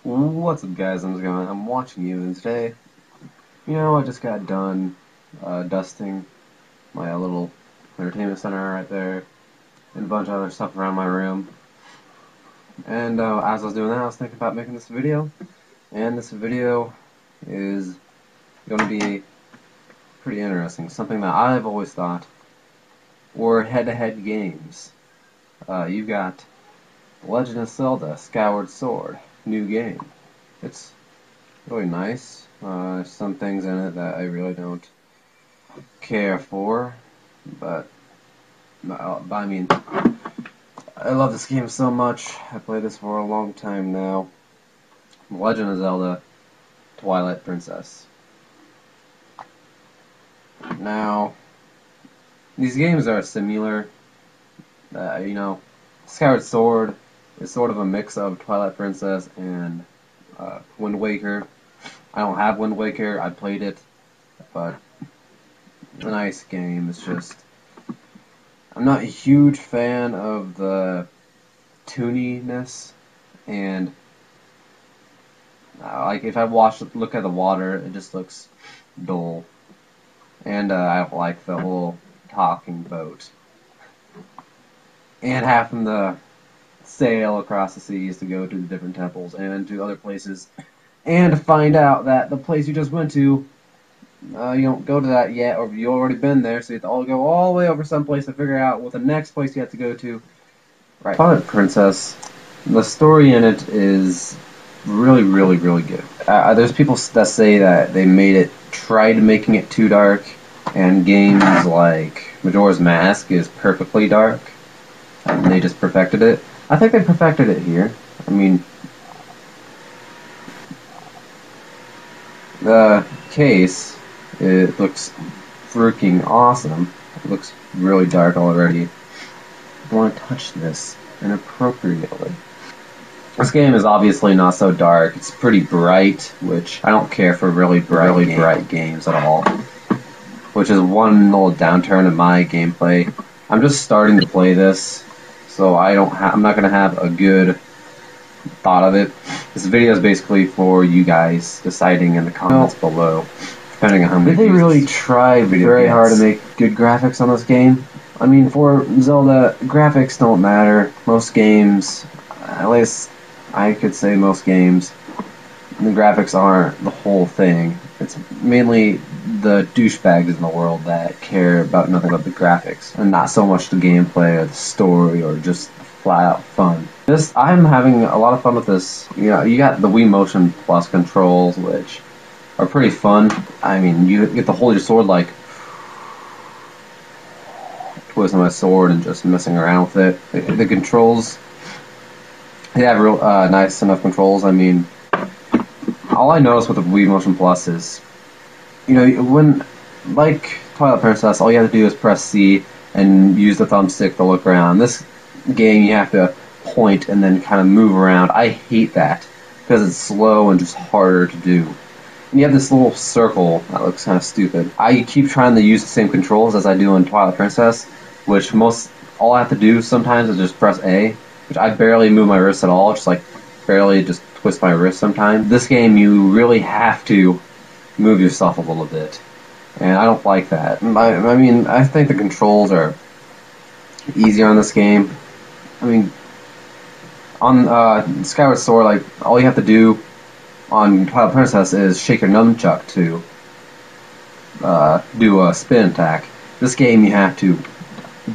What's up, guys? I'm watching you, and today, I just got done dusting my little entertainment center right there, and a bunch of other stuff around my room. And as I was doing that, I was thinking about making this video, and this video is going to be pretty interesting. Something that I've always thought were head-to-head games. You've got Legend of Zelda: Skyward Sword, new game. It's really nice. Some things in it that I really don't care for, but I mean, I love this game so much. I played this for a long time now. Legend of Zelda: Twilight Princess. Now, these games are similar. Skyward Sword is sort of a mix of Twilight Princess and Wind Waker. I don't have Wind Waker. I played it, but it's a nice game. It's just I'm not a huge fan of the tooniness, and like if I look at the water, it just looks dull, and I don't like the whole talking boat and having to sail across the seas to go to the different temples and to other places, and to find out that the place you just went to, you don't go to that yet, or you've already been there, so you have to go all the way over someplace to figure out what the next place you have to go to. Right. Twilight Princess, the story in it is really, really, really good. There's people that say that they tried making it too dark, and games like Majora's Mask is perfectly dark, and they just perfected it. I think they perfected it here. I mean, the case, it looks freaking awesome. It looks really dark already. I want to touch this inappropriately. This game is obviously not so dark. It's pretty bright, which I don't care for really bright games at all. Which is one little downturn in my gameplay. I'm just starting to play this, so I'm not gonna have a good thought of it. This video is basically for you guys deciding in the comments below, depending on how many. Did they really try very hard to make good graphics on this game? I mean, for Zelda, graphics don't matter. Most games, at least I could say most games, the graphics aren't the whole thing. It's mainly the douchebags in the world that care about nothing but the graphics, and not so much the gameplay or the story or just flat out fun. I'm having a lot of fun with this. You got the Wii Motion Plus controls, which are pretty fun. I mean, you get to hold your sword like twisting my sword and just messing around with it. The controls, they have real nice enough controls. I mean, all I noticed with the Wii Motion Plus is, when, like Twilight Princess, all you have to do is press C and use the thumbstick to look around. This game, you have to point and then kind of move around. I hate that because it's slow and just harder to do. And you have this little circle that looks kind of stupid. I keep trying to use the same controls as I do in Twilight Princess, which all I have to do sometimes is just press A, which I barely move my wrist at all, just like barely just twist my wrist sometimes. This game, you really have to move yourself a little bit, and I don't like that. I mean, I think the controls easier on this game. I mean, on Skyward Sword, like, all you have to do on Twilight Princess is shake your nunchuck to do a spin attack. This game, you have to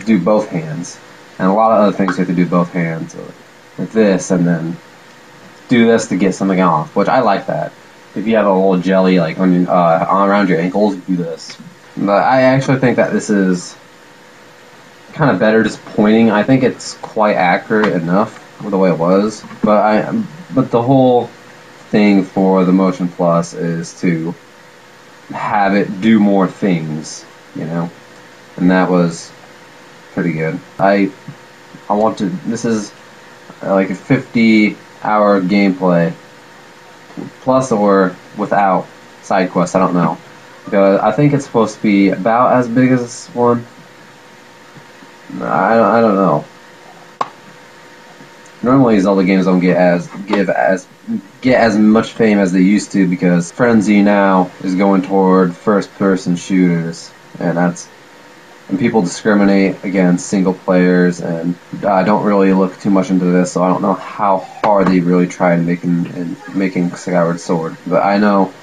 do both hands, and a lot of other things you have to do both hands, like this, and then do this to get something off, which I like that. If you have a little jelly like on around your ankles, do this. But I actually think that this is kind of better just pointing. I think it's quite accurate enough with the way it was. But the whole thing for the Motion Plus is to have it do more things, and that was pretty good. This is like a 50-hour gameplay, plus or without side quests. I don't know, because I think it's supposed to be about as big as this one. I don't know. Normally Zelda games don't get as much fame as they used to because Frenzy now is going toward first-person shooters, and people discriminate against single players, and I don't really look too much into this, so I don't know how hard they really tried making Skyward Sword. But I know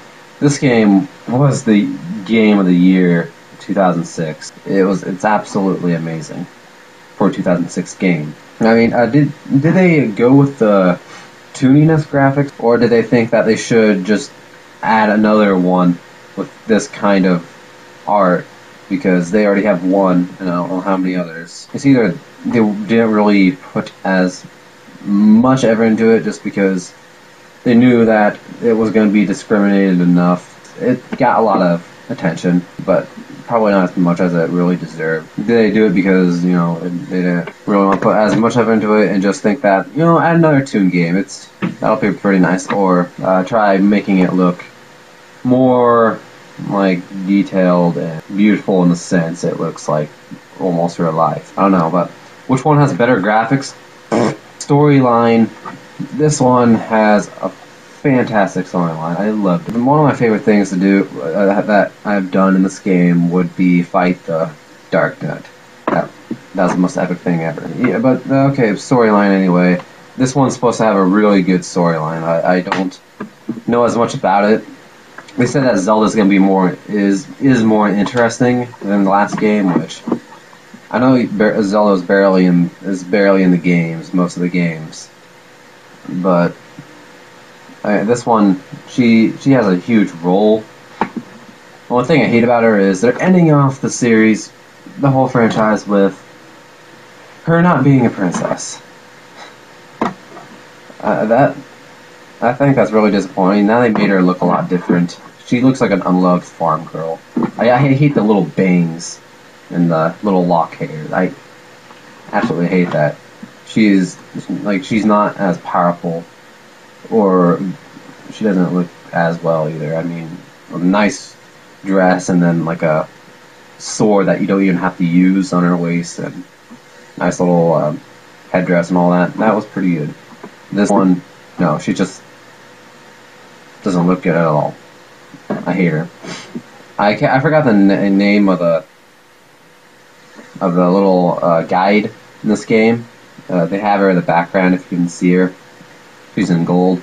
this game was the game of the year 2006. It's absolutely amazing for a 2006 game. I mean, did they go with the 2D-ness graphics, or did they think that they should just add another one with this kind of art? Because they already have one, and I don't know how many others. It's either they didn't really put as much effort into it just because they knew that it was going to be discriminated enough. It got a lot of attention, but probably not as much as it really deserved. Did they do it because, they didn't really want to put as much effort into it and just think that, add another Toon game, that'll be pretty nice, or try making it look more like detailed and beautiful in the sense it looks like almost real life. I don't know, but which one has better graphics? Storyline. This one has a fantastic storyline. I loved it. One of my favorite things to do that I've done in this game would be fight the Dark Knight. That was the most epic thing ever. Yeah, but okay, storyline anyway. This one's supposed to have a really good storyline. I don't know as much about it. They said that Zelda's gonna be more interesting than the last game, which I know Zelda's barely in the games, most of the games, but this one she has a huge role. One thing I hate about her is they're ending off the series, the whole franchise, with her not being a princess. I think that's really disappointing. Now they made her look a lot different. She looks like an unloved farm girl. I hate the little bangs and the little lock hair. I absolutely hate that. She's not as powerful, or she doesn't look as well either. I mean, a nice dress and then like a sword that you don't even have to use on her waist, and nice little headdress and all that. That was pretty good. This one, no, she just doesn't look good at all. I hate her. I forgot the name of the little guide in this game. They have her in the background if you can see her. She's in gold.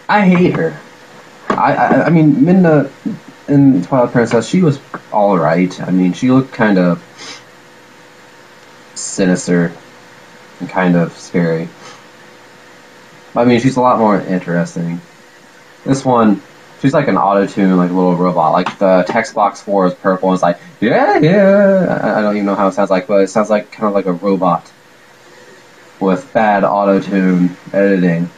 I hate her. I mean, Midna in Twilight Princess, she was alright. I mean, she looked kind of sinister and kind of scary. I mean, she's a lot more interesting. This one, she's like an auto-tune, like a little robot. Like the text box for is purple, and it's like, yeah. I don't even know how it sounds like, but it sounds like kind of like a robot with bad auto-tune editing.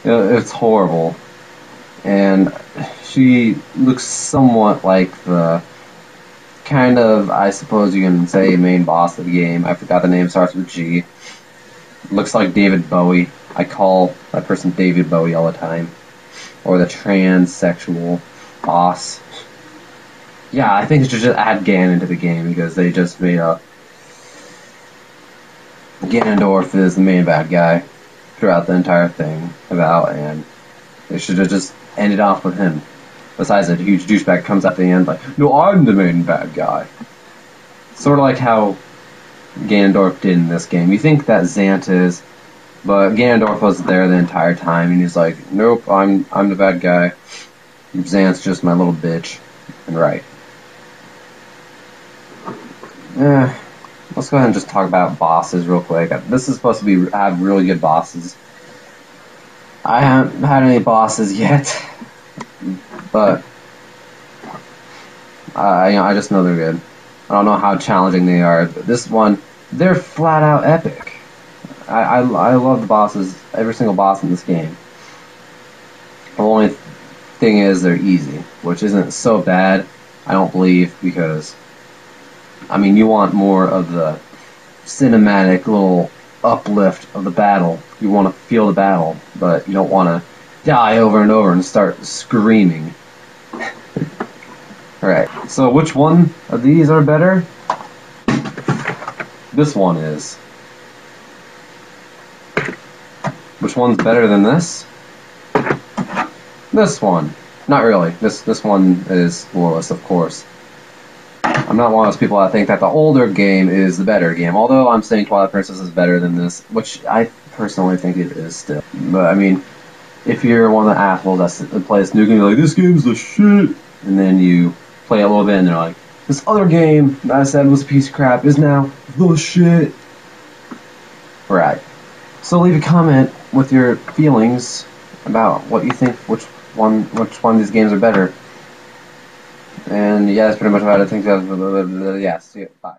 It's horrible. And she looks somewhat like the kind of, I suppose you can say, main boss of the game. I forgot the name, starts with G. Looks like David Bowie. I call that person David Bowie all the time. Or the transsexual boss. Yeah, I think they should just add Ganon into the game because they just made up Ganondorf is the main bad guy throughout the entire thing and they should have just ended off with him. Besides, a huge douchebag comes at the end like, no, I'm the main bad guy. Sort of like how Ganondorf did in this game. You think that Zant is, but Ganondorf was there the entire time, and he's like, nope, I'm the bad guy. Zant's just my little bitch. And right. Let's go ahead and just talk about bosses real quick. This is supposed to have really good bosses. I haven't had any bosses yet, but I just know they're good. I don't know how challenging they are, but this one, they're flat out epic. I love the bosses, every single boss in this game. The only thing is they're easy, which isn't so bad, I don't believe, because I mean, you want more of the cinematic little uplift of the battle. You want to feel the battle, but you don't want to die over and over and start screaming. Alright, so which one of these are better? This one is. Which one's better than this? This one. Not really. This one is the lowest, of course. I'm not one of those people that think that the older game is the better game, although I'm saying Twilight Princess is better than this, which I personally think it is still. But I mean, if you're one of the assholes that plays new game, you're like, this game's the shit, and then you play a little bit and they're like, this other game that I said was a piece of crap is now the shit. Right. So leave a comment with your feelings about what you think, which one of these games are better. And yeah, that's pretty much about it. I think that's, yeah, see you. Bye.